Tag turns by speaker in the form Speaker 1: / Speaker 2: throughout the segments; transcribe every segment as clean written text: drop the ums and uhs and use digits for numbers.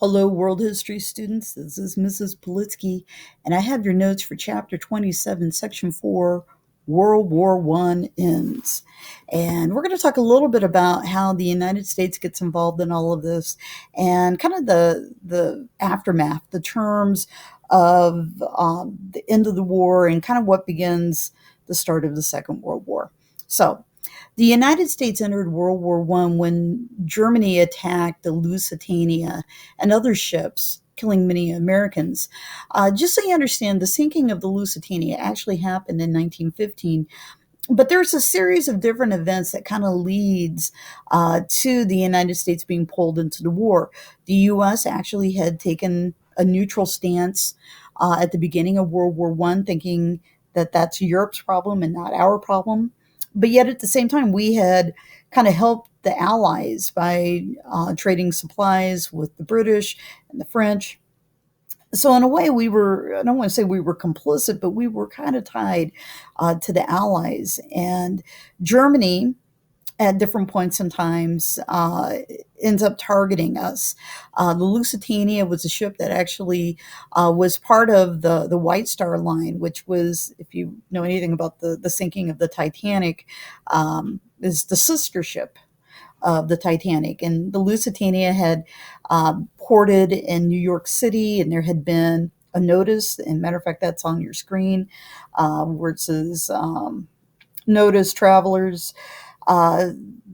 Speaker 1: Hello, world history students. This is Mrs. Politsky, and I have your notes for Chapter 27, Section 4, World War One ends. And we're going to talk a little bit about how the United States gets involved in all of this and kind of the aftermath, the terms of the end of the war and kind of what begins the start of the Second World War. So, the United States entered World War One when Germany attacked the Lusitania and other ships, killing many Americans. Just so you understand, the sinking of the Lusitania actually happened in 1915, but there's a series of different events that kind of leads to the United States being pulled into the war. The U.S. actually had taken a neutral stance at the beginning of World War One, thinking that that's Europe's problem and not our problem. But yet, at the same time, we had kind of helped the Allies by trading supplies with the British and the French. So in a way, I don't want to say we were complicit, but we were kind of tied to the Allies. And Germany, at different points in times, ends up targeting us. The Lusitania was a ship that actually was part of the White Star Line, which was, if you know anything about the sinking of the Titanic, is the sister ship of the Titanic. And the Lusitania had ported in New York City, and there had been a notice, and matter of fact, that's on your screen, where it says, notice travelers. Uh,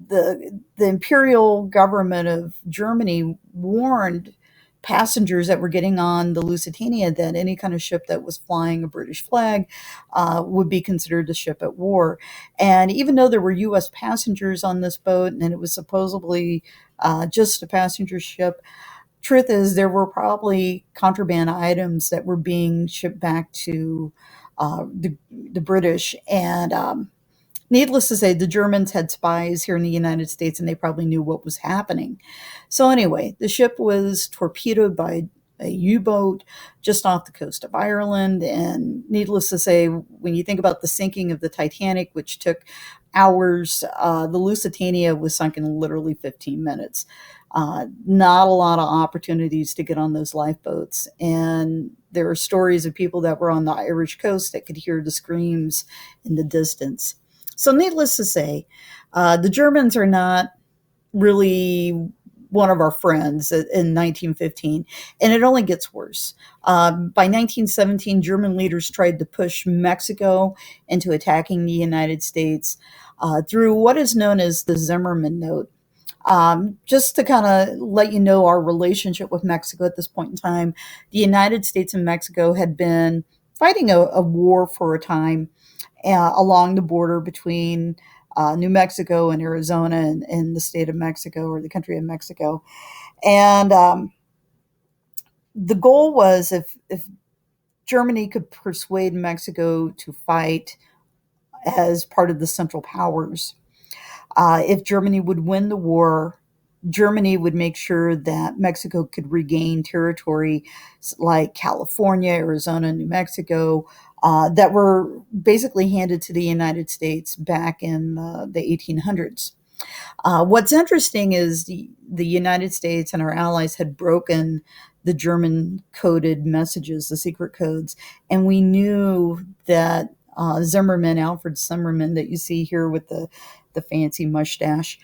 Speaker 1: the imperial government of Germany warned passengers that were getting on the Lusitania that any kind of ship that was flying a British flag would be considered a ship at war. And even though there were U.S. passengers on this boat and it was supposedly just a passenger ship, truth is there were probably contraband items that were being shipped back to the British. And needless to say, the Germans had spies here in the United States and they probably knew what was happening. So, anyway, the ship was torpedoed by a U boat just off the coast of Ireland. And needless to say, when you think about the sinking of the Titanic, which took hours, the Lusitania was sunk in literally 15 minutes. Not a lot of opportunities to get on those lifeboats. And there are stories of people that were on the Irish coast that could hear the screams in the distance. So, needless to say, the Germans are not really one of our friends in 1915, and it only gets worse. By 1917, German leaders tried to push Mexico into attacking the United States through what is known as the Zimmerman Note. Just to kind of let you know our relationship with Mexico at this point in time, the United States and Mexico had been fighting a war for a time along the border between New Mexico and Arizona and the state of Mexico or the country of Mexico. And the goal was if Germany could persuade Mexico to fight as part of the Central Powers, if Germany would win the war, Germany would make sure that Mexico could regain territory like California, Arizona, New Mexico, that were basically handed to the United States back in the 1800s. What's interesting is the United States and our allies had broken the German coded messages, the secret codes, and we knew that Alfred Zimmerman, that you see here with the fancy mustache,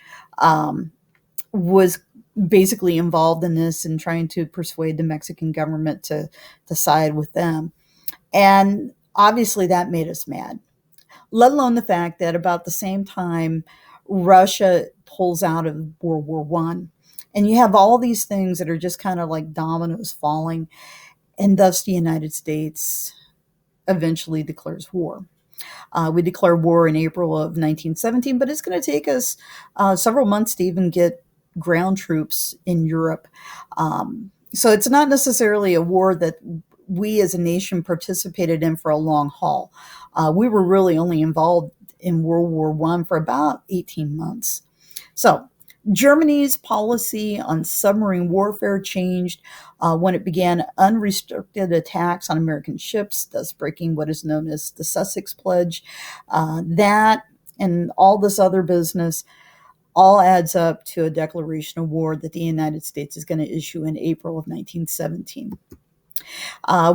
Speaker 1: was basically involved in this and trying to persuade the Mexican government to side with them. And obviously that made us mad, let alone the fact that about the same time, Russia pulls out of World War One. And you have all these things that are just kind of like dominoes falling, and thus the United States eventually declares war. We declared war in April of 1917, but it's going to take us several months to even get ground troops in Europe. So it's not necessarily a war that we as a nation participated in for a long haul. We were really only involved in World War One for about 18 months. So Germany's policy on submarine warfare changed when it began unrestricted attacks on American ships, thus breaking what is known as the Sussex Pledge. That and all this other business all adds up to a declaration of war that the United States is going to issue in April of 1917.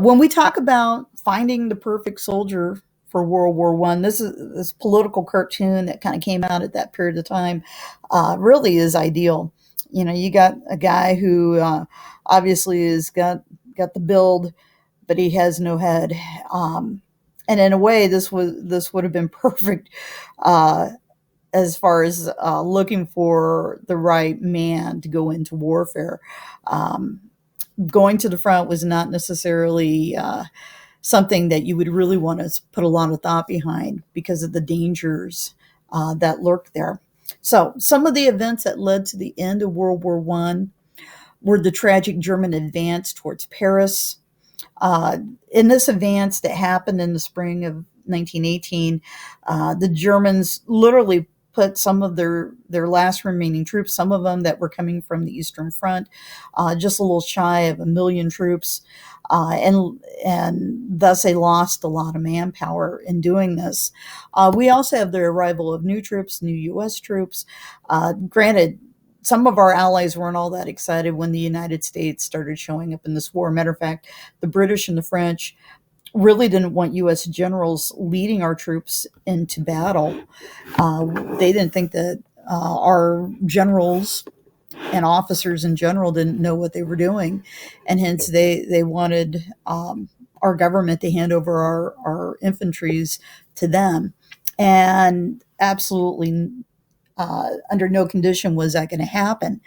Speaker 1: When we talk about finding the perfect soldier for World War One, this political cartoon that kind of came out at that period of time really is ideal. You know, you got a guy who obviously has got the build, but he has no head. And in a way, this would have been perfect uh, as far as looking for the right man to go into warfare. Um, Going to the front was not necessarily something that you would really want to put a lot of thought behind because of the dangers that lurk there. So, some of the events that led to the end of World War One were the tragic German advance towards Paris. In this advance that happened in the spring of 1918, the Germans literally put some of their last remaining troops, some of them that were coming from the Eastern Front, just a little shy of 1 million troops, and thus they lost a lot of manpower in doing this. We also have the arrival of new troops, new U.S. troops. Granted, some of our allies weren't all that excited when the United States started showing up in this war. Matter of fact, the British and the French really didn't want U.S. generals leading our troops into battle. They didn't think that our generals and officers in general didn't know what they were doing, and hence they wanted our government to hand over our infantries to them. And absolutely under no condition was that going to happen.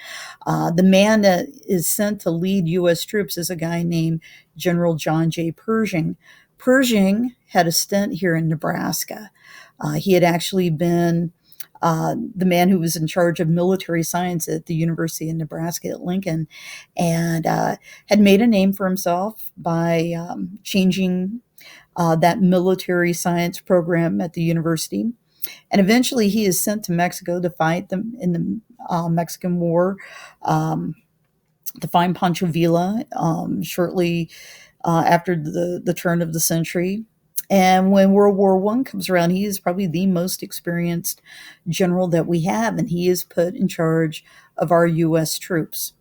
Speaker 1: The man that is sent to lead U.S. troops is a guy named General John J. Pershing. Pershing had a stint here in Nebraska. He had actually been the man who was in charge of military science at the University of Nebraska at Lincoln, and had made a name for himself by changing that military science program at the university. And eventually he is sent to Mexico to fight them in the Mexican War, to find Pancho Villa shortly after the turn of the century. And when World War One comes around, he is probably the most experienced general that we have, and he is put in charge of our U.S. troops.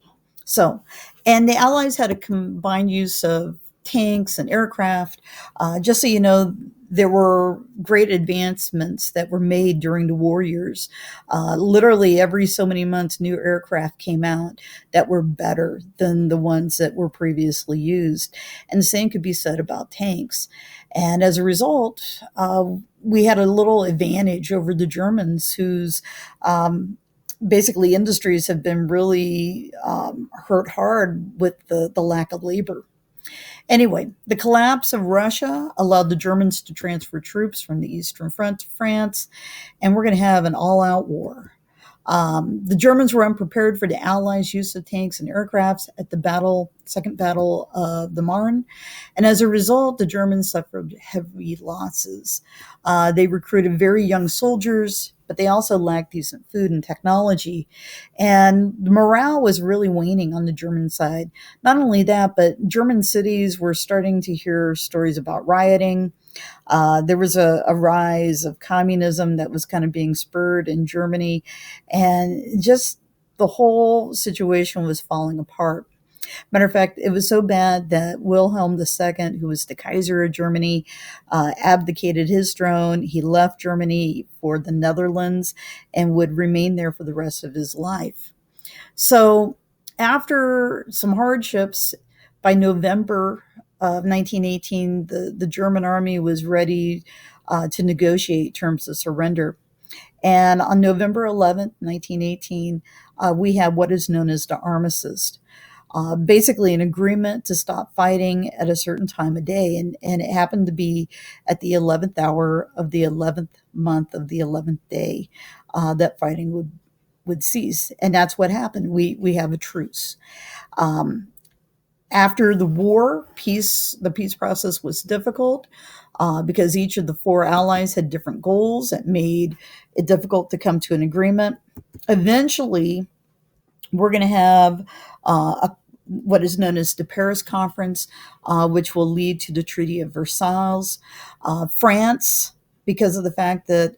Speaker 1: So, and the Allies had a combined use of tanks and aircraft. Just so you know, there were great advancements that were made during the war years. Literally every so many months, new aircraft came out that were better than the ones that were previously used. And the same could be said about tanks. And as a result, we had a little advantage over the Germans, whose basically industries have been really hurt hard with the lack of labor. Anyway, the collapse of Russia allowed the Germans to transfer troops from the Eastern Front to France, and we're going to have an all out war. The Germans were unprepared for the Allies' use of tanks and aircrafts at the Second Battle of the Marne, and as a result, the Germans suffered heavy losses. They recruited very young soldiers, but they also lacked decent food and technology, and the morale was really waning on the German side. Not only that, but German cities were starting to hear stories about rioting. There was a rise of communism that was kind of being spurred in Germany, and just the whole situation was falling apart. Matter of fact, it was so bad that Wilhelm II, who was the Kaiser of Germany, abdicated his throne. He left Germany for the Netherlands and would remain there for the rest of his life. So, after some hardships, by November of 1918, the German army was ready to negotiate terms of surrender. And on November 11th, 1918, we had what is known as the armistice. Basically, an agreement to stop fighting at a certain time of day. And it happened to be at the 11th hour of the 11th month of the 11th day that fighting would cease. And that's what happened. We have a truce. After the war, the peace process was difficult because each of the four allies had different goals that made it difficult to come to an agreement. Eventually, we're going to have what is known as the Paris Conference, which will lead to the Treaty of Versailles. France, because of the fact that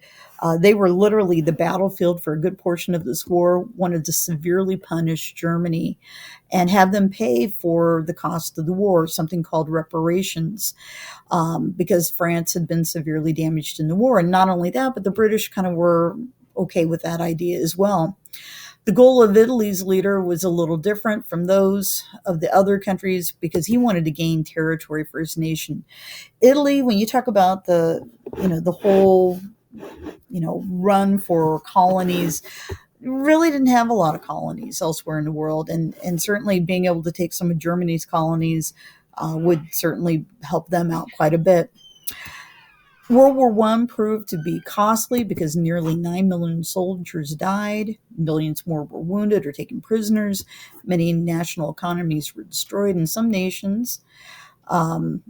Speaker 1: They were literally the battlefield for a good portion of this war, wanted to severely punish Germany and have them pay for the cost of the war, something called reparations, because France had been severely damaged in the war. And not only that, but the British kind of were okay with that idea as well. The goal of Italy's leader was a little different from those of the other countries because he wanted to gain territory for his nation. Italy, when you talk about the whole, run for colonies, really didn't have a lot of colonies elsewhere in the world, and certainly being able to take some of Germany's colonies would certainly help them out quite a bit. World War I proved to be costly because nearly 9 million soldiers died, millions more were wounded or taken prisoners, many national economies were destroyed, and some nations um,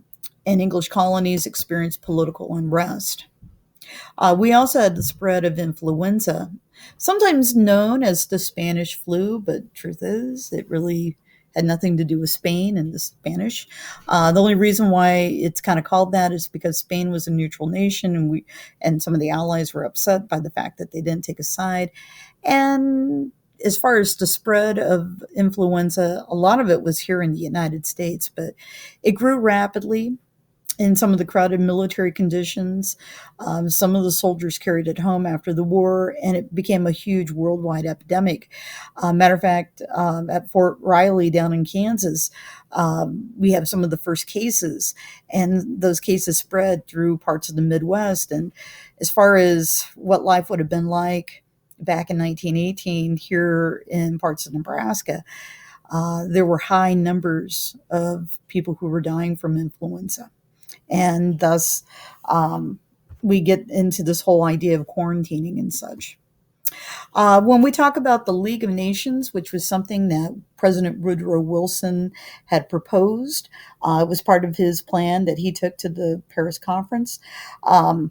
Speaker 1: and English colonies experienced political unrest. We also had the spread of influenza, sometimes known as the Spanish flu, but truth is, it really had nothing to do with Spain and the Spanish. The only reason why it's kind of called that is because Spain was a neutral nation, and some of the allies were upset by the fact that they didn't take a side. And as far as the spread of influenza, a lot of it was here in the United States, but it grew rapidly in some of the crowded military conditions. Some of the soldiers carried it home after the war, and it became a huge worldwide epidemic. Matter of fact, at Fort Riley down in Kansas, we have some of the first cases, and those cases spread through parts of the Midwest. And as far as what life would have been like back in 1918 here in parts of Nebraska, there were high numbers of people who were dying from influenza. And thus, we get into this whole idea of quarantining and such. When we talk about the League of Nations, which was something that President Woodrow Wilson had proposed, it was part of his plan that he took to the Paris conference. Um,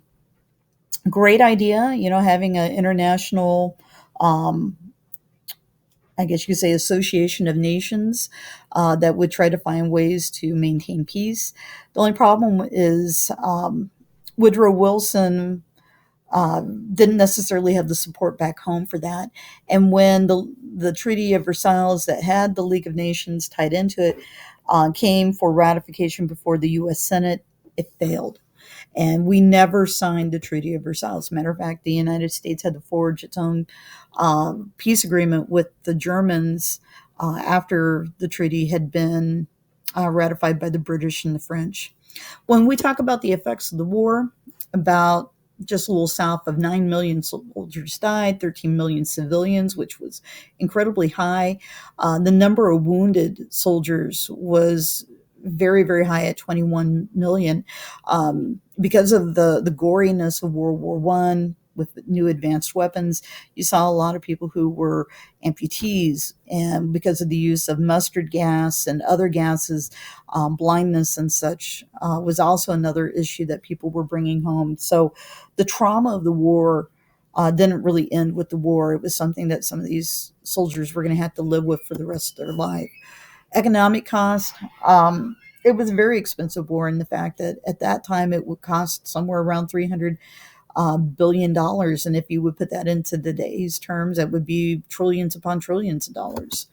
Speaker 1: Great idea, having an international, um, I guess you could say, association of nations that would try to find ways to maintain peace. The only problem is Woodrow Wilson didn't necessarily have the support back home for that. And when the Treaty of Versailles that had the League of Nations tied into it came for ratification before the U.S. Senate, it failed. And we never signed the Treaty of Versailles. As a matter of fact, the United States had to forge its own peace agreement with the Germans after the treaty had been ratified by the British and the French. When we talk about the effects of the war, about just a little south of 9 million soldiers died, 13 million civilians, which was incredibly high. The number of wounded soldiers was very, very high at 21 million. Because of the goriness of World War I with new advanced weapons, you saw a lot of people who were amputees, and because of the use of mustard gas and other gases, blindness and such was also another issue that people were bringing home. So the trauma of the war didn't really end with the war. It was something that some of these soldiers were going to have to live with for the rest of their life. Economic cost. It was a very expensive war in the fact that at that time it would cost somewhere around $300 billion. And if you would put that into today's terms, that would be trillions upon trillions of dollars.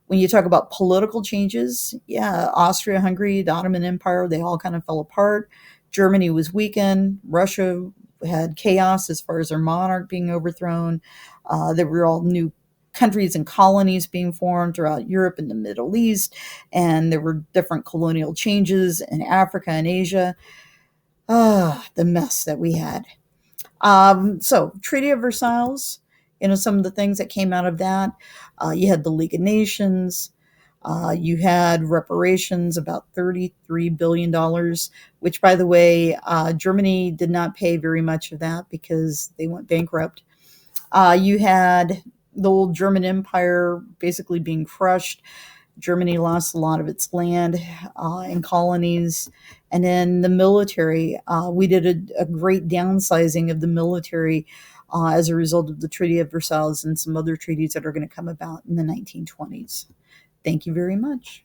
Speaker 1: When you talk about political changes, yeah, Austria Hungary, the Ottoman Empire, they all kind of fell apart. Germany was weakened. Russia had chaos as far as their monarch being overthrown. There were all new countries and colonies being formed throughout Europe and the Middle East, and there were different colonial changes in Africa and Asia. The mess that we had. So, Treaty of Versailles, some of the things that came out of that. You had the League of Nations. You had reparations, about $33 billion, which, by the way, Germany did not pay very much of that because they went bankrupt. You had the old German Empire basically being crushed. Germany lost a lot of its land and colonies. And then the military, we did a great downsizing of the military as a result of the Treaty of Versailles and some other treaties that are going to come about in the 1920s. Thank you very much.